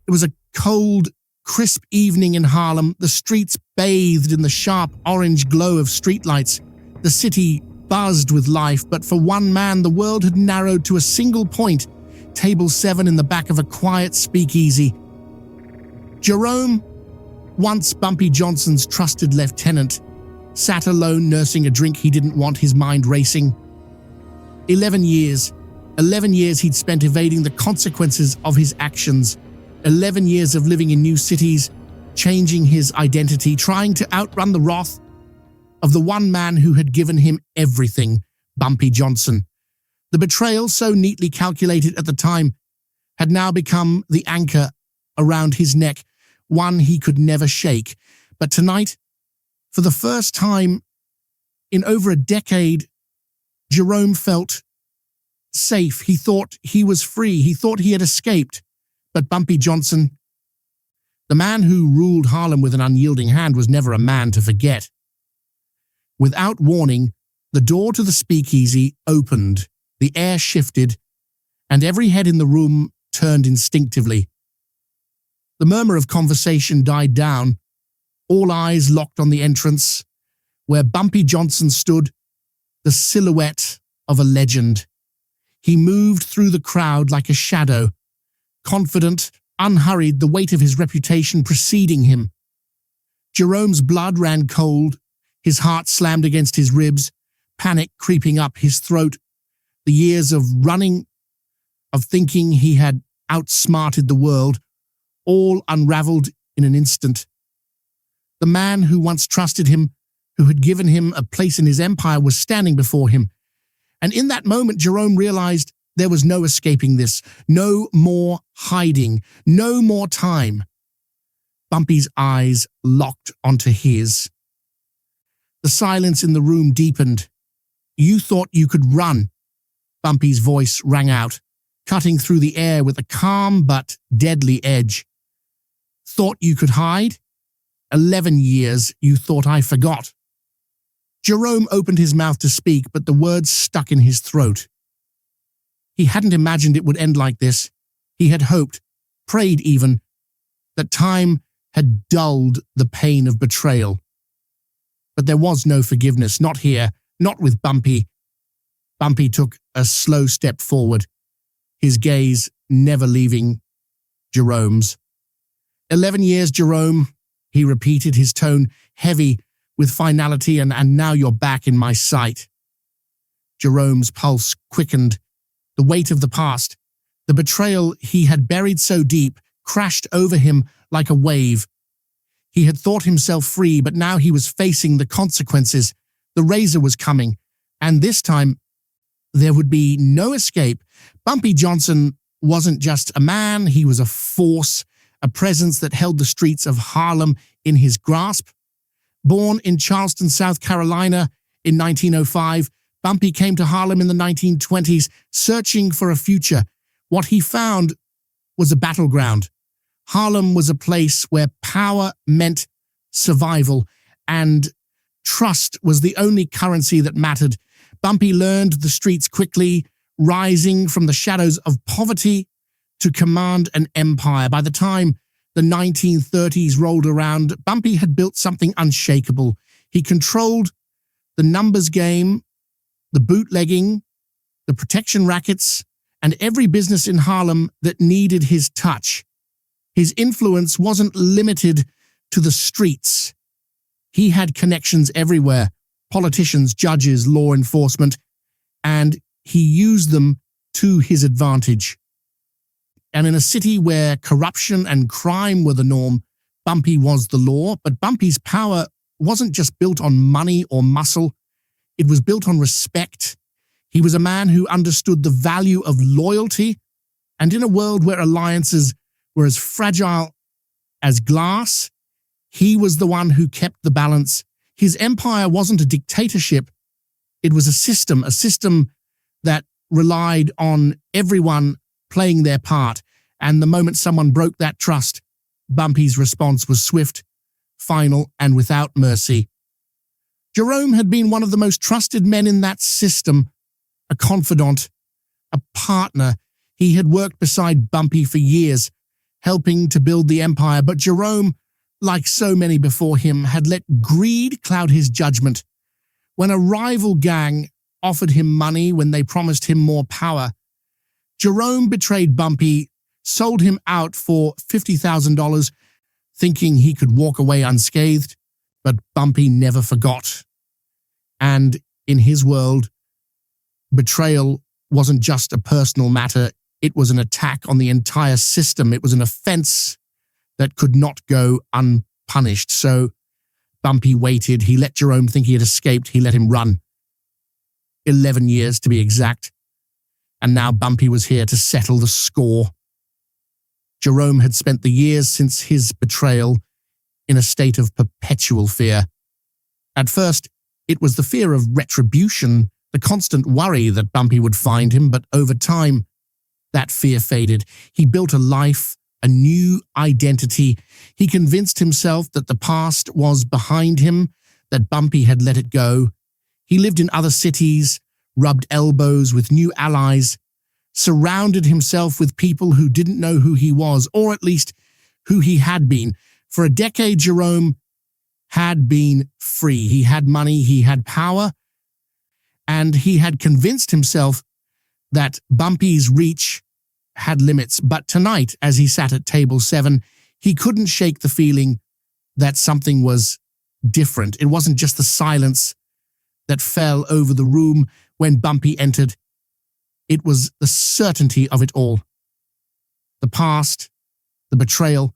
It was a cold, crisp evening in Harlem, the streets bathed in the sharp orange glow of streetlights. The city buzzed with life, but for one man, the world had narrowed to a single point, table 7 in the back of a quiet speakeasy. Jerome, once Bumpy Johnson's trusted lieutenant, sat alone nursing a drink he didn't want, his mind racing. 11 years he'd spent evading the consequences of his actions. 11 years of living in new cities, changing his identity, trying to outrun the wrath of the one man who had given him everything, Bumpy Johnson. The betrayal, so neatly calculated at the time, had now become the anchor around his neck, one he could never shake. But tonight, for the first time in over a decade, Jerome felt safe. He thought he was free. He thought he had escaped. But Bumpy Johnson, the man who ruled Harlem with an unyielding hand, was never a man to forget. Without warning, the door to the speakeasy opened, the air shifted, and every head in the room turned instinctively. The murmur of conversation died down. All eyes locked on the entrance, where Bumpy Johnson stood, the silhouette of a legend. He moved through the crowd like a shadow, confident, unhurried, the weight of his reputation preceding him. Jerome's blood ran cold, his heart slammed against his ribs, panic creeping up his throat. The years of running, of thinking he had outsmarted the world, all unraveled in an instant. The man who once trusted him, who had given him a place in his empire, was standing before him. And in that moment, Jerome realized there was no escaping this, no more hiding, no more time. Bumpy's eyes locked onto his. The silence in the room deepened. "You thought you could run," Bumpy's voice rang out, cutting through the air with a calm but deadly edge. "Thought you could hide? 11 years you thought I forgot." Jerome opened his mouth to speak, but the words stuck in his throat. He hadn't imagined it would end like this. He had hoped, prayed even, that time had dulled the pain of betrayal. But there was no forgiveness, not here, not with Bumpy. Bumpy took a slow step forward, his gaze never leaving Jerome's. 11 years, Jerome, he repeated, his tone heavy with finality, and now you're back in my sight. Jerome's pulse quickened. The weight of the past, the betrayal he had buried so deep, crashed over him like a wave. He had thought himself free, but now he was facing the consequences. The razor was coming, and this time there would be no escape. Bumpy Johnson wasn't just a man, he was a force, a presence that held the streets of Harlem in his grasp. Born in Charleston, South Carolina in 1905, Bumpy came to Harlem in the 1920s, searching for a future. What he found was a battleground. Harlem was a place where power meant survival, and trust was the only currency that mattered. Bumpy learned the streets quickly, rising from the shadows of poverty to command an empire. By the time the 1930s rolled around, Bumpy had built something unshakable. He controlled the numbers game, the bootlegging, the protection rackets, and every business in Harlem that needed his touch. His influence wasn't limited to the streets. He had connections everywhere, politicians, judges, law enforcement, and he used them to his advantage. And in a city where corruption and crime were the norm, Bumpy was the law. But Bumpy's power wasn't just built on money or muscle. It was built on respect. He was a man who understood the value of loyalty, and in a world where alliances were as fragile as glass, he was the one who kept the balance. His empire wasn't a dictatorship. It was a system that relied on everyone playing their part. And the moment someone broke that trust, Bumpy's response was swift, final, and without mercy. Jerome had been one of the most trusted men in that system, a confidant, a partner. He had worked beside Bumpy for years, helping to build the empire, but Jerome, like so many before him, had let greed cloud his judgment. When a rival gang offered him money when they promised him more power, Jerome betrayed Bumpy, sold him out for $50,000, thinking he could walk away unscathed, but Bumpy never forgot. And in his world, betrayal wasn't just a personal matter, it was an attack on the entire system. It was an offense that could not go unpunished. So Bumpy waited. He let Jerome think he had escaped. He let him run. 11 years to be exact. And now Bumpy was here to settle the score. Jerome had spent the years since his betrayal in a state of perpetual fear. At first, it was the fear of retribution, the constant worry that Bumpy would find him, but over time, that fear faded. He built a life, a new identity. He convinced himself that the past was behind him, that Bumpy had let it go. He lived in other cities, rubbed elbows with new allies, surrounded himself with people who didn't know who he was, or at least who he had been. For a decade, Jerome had been free. He had money, he had power, and he had convinced himself that Bumpy's reach had limits. But tonight, as he sat at table 7, he couldn't shake the feeling that something was different. It wasn't just the silence that fell over the room when Bumpy entered. It was the certainty of it all. The past, the betrayal,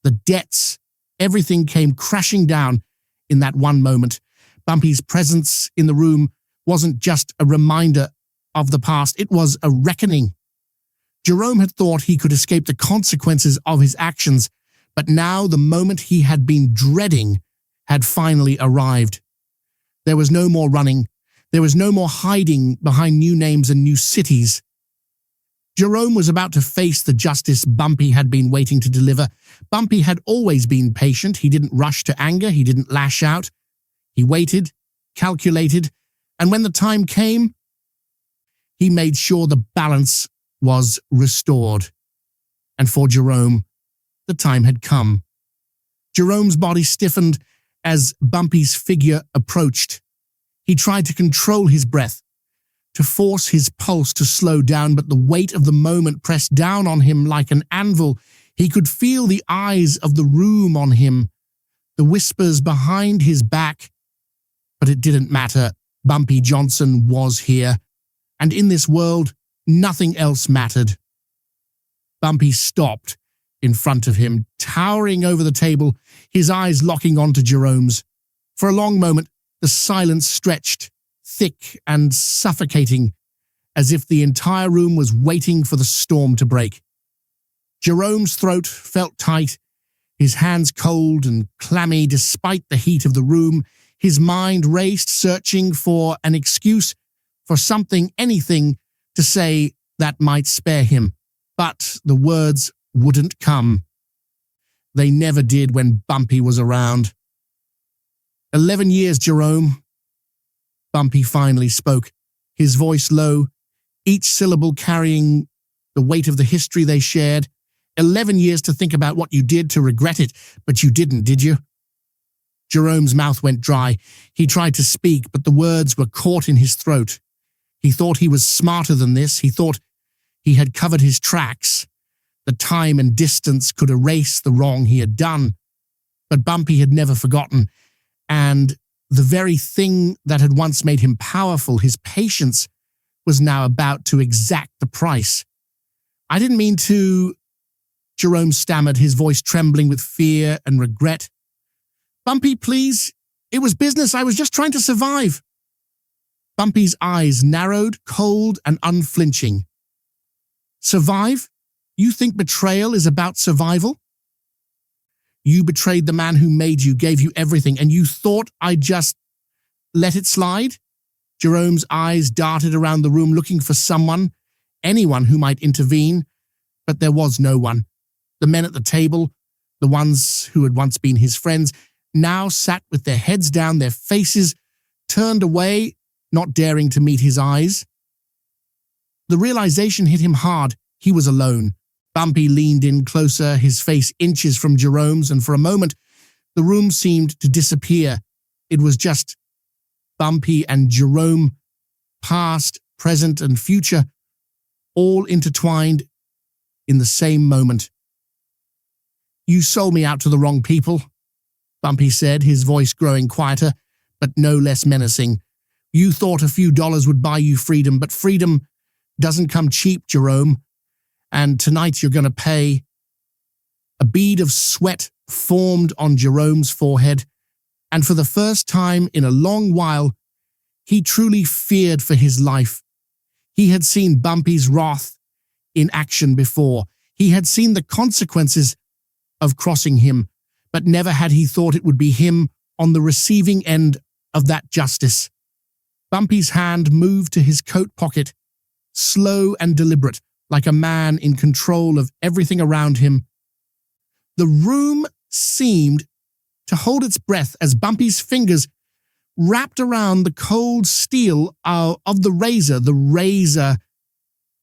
the debts, everything came crashing down in that one moment. Bumpy's presence in the room wasn't just a reminder of the past, it was a reckoning. Jerome had thought he could escape the consequences of his actions, but now the moment he had been dreading had finally arrived. There was no more running. There was no more hiding behind new names and new cities. Jerome was about to face the justice Bumpy had been waiting to deliver. Bumpy had always been patient. He didn't rush to anger. He didn't lash out. He waited, calculated, and when the time came, he made sure the balance was restored. And for Jerome, the time had come. Jerome's body stiffened as Bumpy's figure approached. He tried to control his breath, to force his pulse to slow down, but the weight of the moment pressed down on him like an anvil. He could feel the eyes of the room on him, the whispers behind his back. But it didn't matter. Bumpy Johnson was here, and in this world, nothing else mattered. Bumpy stopped in front of him, towering over the table, his eyes locking onto Jerome's. For a long moment, the silence stretched, thick and suffocating, as if the entire room was waiting for the storm to break. Jerome's throat felt tight, his hands cold and clammy despite the heat of the room. His mind raced, searching for an excuse, for something, anything, to say that might spare him. But the words wouldn't come. They never did when Bumpy was around. 11 years, Jerome. Bumpy finally spoke, his voice low, each syllable carrying the weight of the history they shared. 11 years to think about what you did, to regret it, but you didn't, did you? Jerome's mouth went dry. He tried to speak, but the words were caught in his throat. He thought he was smarter than this. He thought he had covered his tracks. The time and distance could erase the wrong he had done. But Bumpy had never forgotten, and the very thing that had once made him powerful, his patience, was now about to exact the price. "I didn't mean to," Jerome stammered, his voice trembling with fear and regret. "Bumpy, please. It was business. I was just trying to survive." Bumpy's eyes narrowed, cold and unflinching. "Survive? You think betrayal is about survival? You betrayed the man who made you, gave you everything, and you thought I'd just let it slide?" Jerome's eyes darted around the room, looking for someone, anyone who might intervene, but there was no one. The men at the table, the ones who had once been his friends, now sat with their heads down, their faces turned away, not daring to meet his eyes. The realization hit him hard. He was alone. Bumpy leaned in closer, his face inches from Jerome's, and for a moment, the room seemed to disappear. It was just Bumpy and Jerome, past, present, and future, all intertwined in the same moment. "You sold me out to the wrong people," Bumpy said, his voice growing quieter, but no less menacing. "You thought a few dollars would buy you freedom, but freedom doesn't come cheap, Jerome. And tonight you're going to pay." A bead of sweat formed on Jerome's forehead, and for the first time in a long while, he truly feared for his life. He had seen Bumpy's wrath in action before. He had seen the consequences of crossing him, but never had he thought it would be him on the receiving end of that justice. Bumpy's hand moved to his coat pocket, slow and deliberate, like a man in control of everything around him. The room seemed to hold its breath as Bumpy's fingers wrapped around the cold steel of the razor. The razor,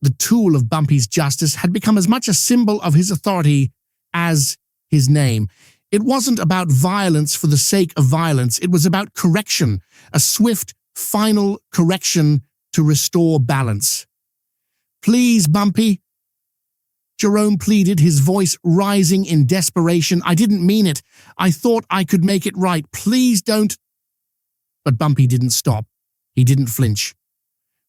the tool of Bumpy's justice, had become as much a symbol of his authority as his name. It wasn't about violence for the sake of violence. It was about correction, a swift, final correction to restore balance. "Please, Bumpy," Jerome pleaded, his voice rising in desperation. "I didn't mean it. I thought I could make it right. Please don't." But Bumpy didn't stop. He didn't flinch.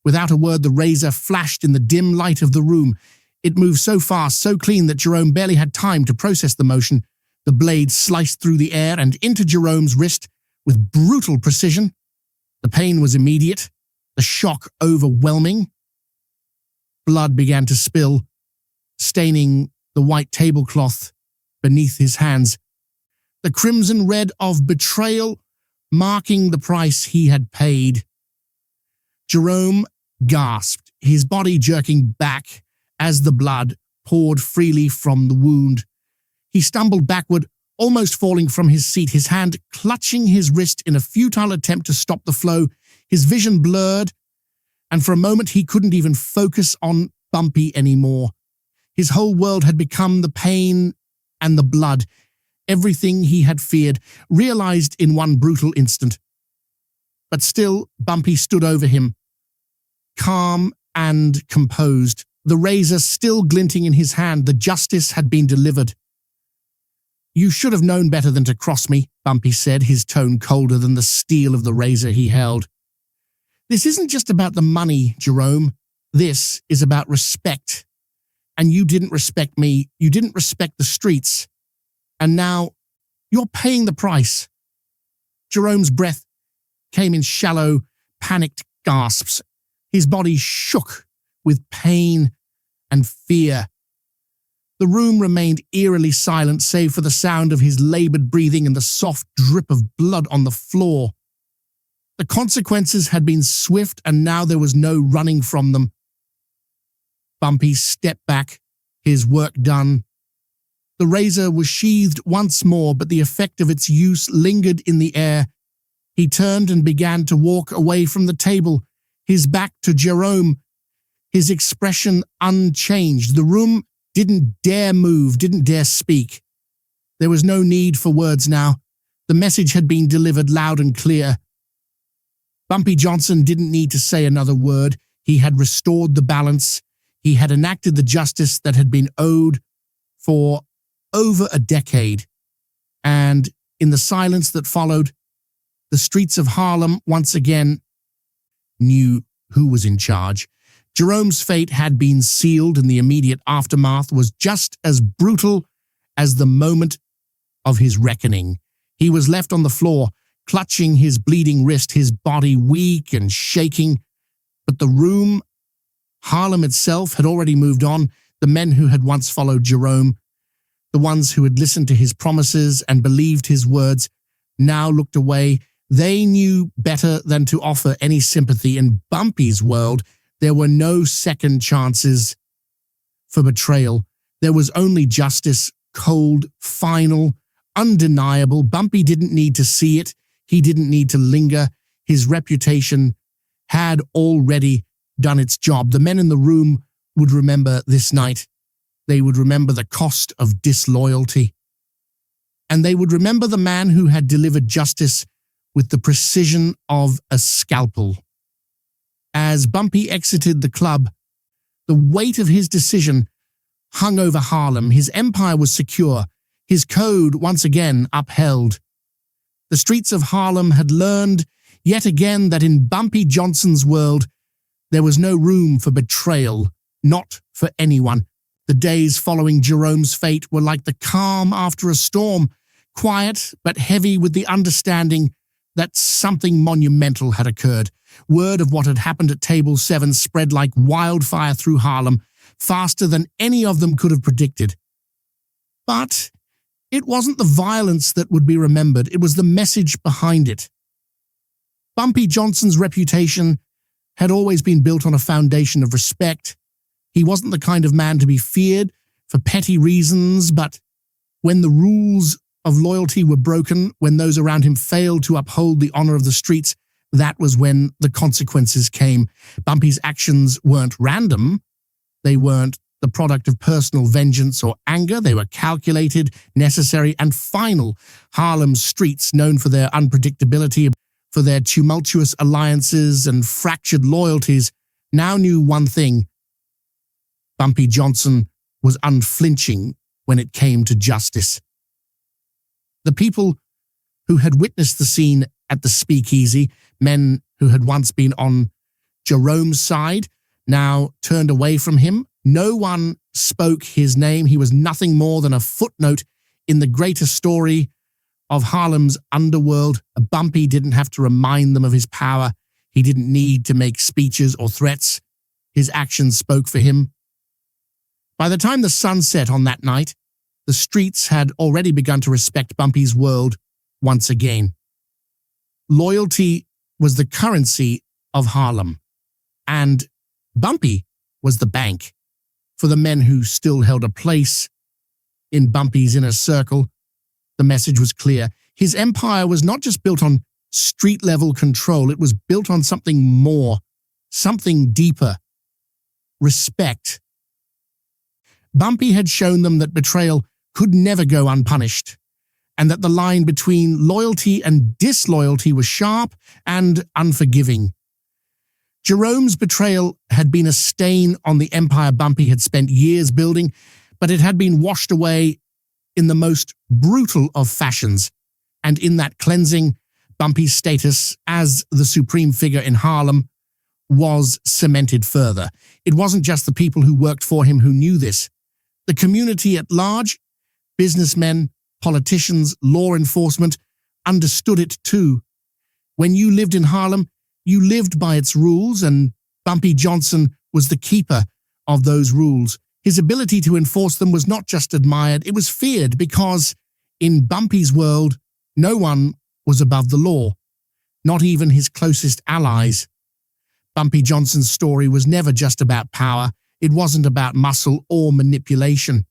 Without a word, the razor flashed in the dim light of the room. It moved so fast, so clean that Jerome barely had time to process the motion. The blade sliced through the air and into Jerome's wrist with brutal precision. The pain was immediate, the shock overwhelming. Blood began to spill, staining the white tablecloth beneath his hands. The crimson red of betrayal marking the price he had paid. Jerome gasped, his body jerking back as the blood poured freely from the wound. He stumbled backward, almost falling from his seat, his hand clutching his wrist in a futile attempt to stop the flow. His vision blurred, and for a moment he couldn't even focus on Bumpy anymore. His whole world had become the pain and the blood, everything he had feared, realized in one brutal instant. But still, Bumpy stood over him, calm and composed, the razor still glinting in his hand. The justice had been delivered. "You should have known better than to cross me," Bumpy said, his tone colder than the steel of the razor he held. "This isn't just about the money, Jerome. This is about respect. And you didn't respect me. You didn't respect the streets. And now you're paying the price." Jerome's breath came in shallow, panicked gasps. His body shook with pain and fear. The room remained eerily silent, save for the sound of his labored breathing and the soft drip of blood on the floor. The consequences had been swift, and now there was no running from them. Bumpy stepped back, his work done. The razor was sheathed once more, but the effect of its use lingered in the air. He turned and began to walk away from the table, his back to Jerome, his expression unchanged. The room didn't dare move, didn't dare speak. There was no need for words now. The message had been delivered loud and clear. Bumpy Johnson didn't need to say another word. He had restored the balance. He had enacted the justice that had been owed for over a decade. And in the silence that followed, the streets of Harlem once again knew who was in charge. Jerome's fate had been sealed, and the immediate aftermath was just as brutal as the moment of his reckoning. He was left on the floor, clutching his bleeding wrist, his body weak and shaking. But the room, Harlem itself, had already moved on. The men who had once followed Jerome, the ones who had listened to his promises and believed his words, now looked away. They knew better than to offer any sympathy. In Bumpy's world, there were no second chances for betrayal. There was only justice, cold, final, undeniable. Bumpy didn't need to see it. He didn't need to linger. His reputation had already done its job. The men in the room would remember this night. They would remember the cost of disloyalty. And they would remember the man who had delivered justice with the precision of a scalpel. As Bumpy exited the club, the weight of his decision hung over Harlem. His empire was secure, his code once again upheld. The streets of Harlem had learned yet again that in Bumpy Johnson's world, there was no room for betrayal, not for anyone. The days following Jerome's fate were like the calm after a storm, quiet but heavy with the understanding that something monumental had occurred. Word of what had happened at Table 7 spread like wildfire through Harlem, faster than any of them could have predicted. But it wasn't the violence that would be remembered, it was the message behind it. Bumpy Johnson's reputation had always been built on a foundation of respect. He wasn't the kind of man to be feared for petty reasons, but when the rules of loyalty were broken, when those around him failed to uphold the honor of the streets, that was when the consequences came. Bumpy's actions weren't random. They weren't the product of personal vengeance or anger. They were calculated, necessary, and final. Harlem's streets, known for their unpredictability, for their tumultuous alliances and fractured loyalties, now knew one thing. Bumpy Johnson was unflinching when it came to justice. The people who had witnessed the scene at the speakeasy, men who had once been on Jerome's side, now turned away from him. No one spoke his name. He was nothing more than a footnote in the greater story of Harlem's underworld. Bumpy didn't have to remind them of his power. He didn't need to make speeches or threats. His actions spoke for him. By the time the sun set on that night, the streets had already begun to respect Bumpy's world once again. Loyalty was the currency of Harlem, and Bumpy was the bank for the men who still held a place in Bumpy's inner circle. The message was clear. His empire was not just built on street-level control, it was built on something more, something deeper: respect. Bumpy had shown them that betrayal could never go unpunished, and that the line between loyalty and disloyalty was sharp and unforgiving. Jerome's betrayal had been a stain on the empire Bumpy had spent years building, but it had been washed away in the most brutal of fashions, and in that cleansing, Bumpy's status as the supreme figure in Harlem was cemented further. It wasn't just the people who worked for him who knew this. The community at large, businessmen, politicians, law enforcement, understood it too. When you lived in Harlem, you lived by its rules, and Bumpy Johnson was the keeper of those rules. His ability to enforce them was not just admired, it was feared, because in Bumpy's world, no one was above the law, not even his closest allies. Bumpy Johnson's story was never just about power. It wasn't about muscle or manipulation.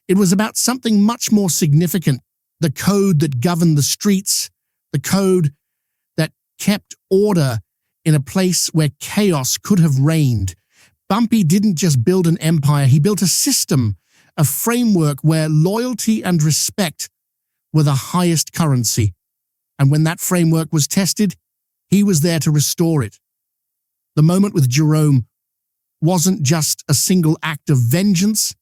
It was about something much more significant: the code that governed the streets, the code that kept order in a place where chaos could have reigned. Bumpy didn't just build an empire, he built a system, a framework where loyalty and respect were the highest currency. And when that framework was tested, he was there to restore it. The moment with Jerome wasn't just a single act of vengeance,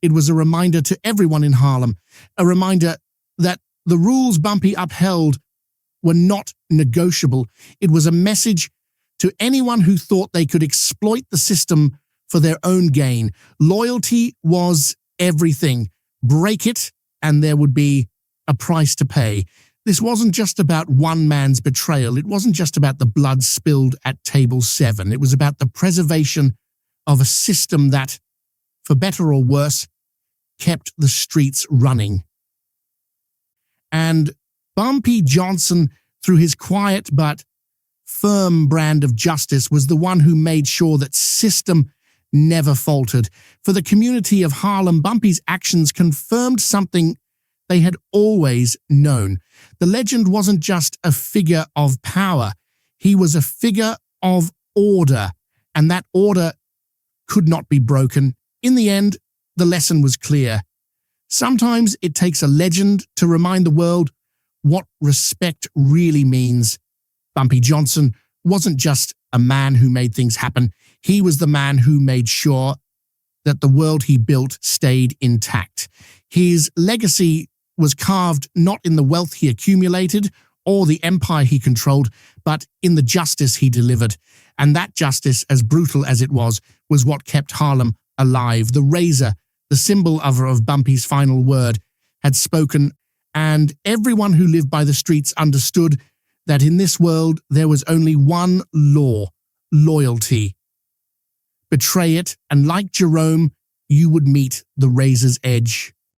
it was a reminder to everyone in Harlem, a reminder that the rules Bumpy upheld were not negotiable. It was a message to anyone who thought they could exploit the system for their own gain. Loyalty was everything. Break it, and there would be a price to pay. This wasn't just about one man's betrayal. It wasn't just about the blood spilled at Table 7. It was about the preservation of a system that, for better or worse, kept the streets running. And Bumpy Johnson, through his quiet but firm brand of justice, was the one who made sure that system never faltered. For the community of Harlem, Bumpy's actions confirmed something they had always known. The legend wasn't just a figure of power. He was a figure of order, and that order could not be broken. In the end, the lesson was clear. Sometimes it takes a legend to remind the world what respect really means. Bumpy Johnson wasn't just a man who made things happen. He was the man who made sure that the world he built stayed intact. His legacy was carved not in the wealth he accumulated or the empire he controlled, but in the justice he delivered. And that justice, as brutal as it was what kept Harlem alive. The razor, the symbol of Bumpy's final word, had spoken, and everyone who lived by the streets understood that in this world there was only one law: loyalty. Betray it, and like Jerome, you would meet the razor's edge.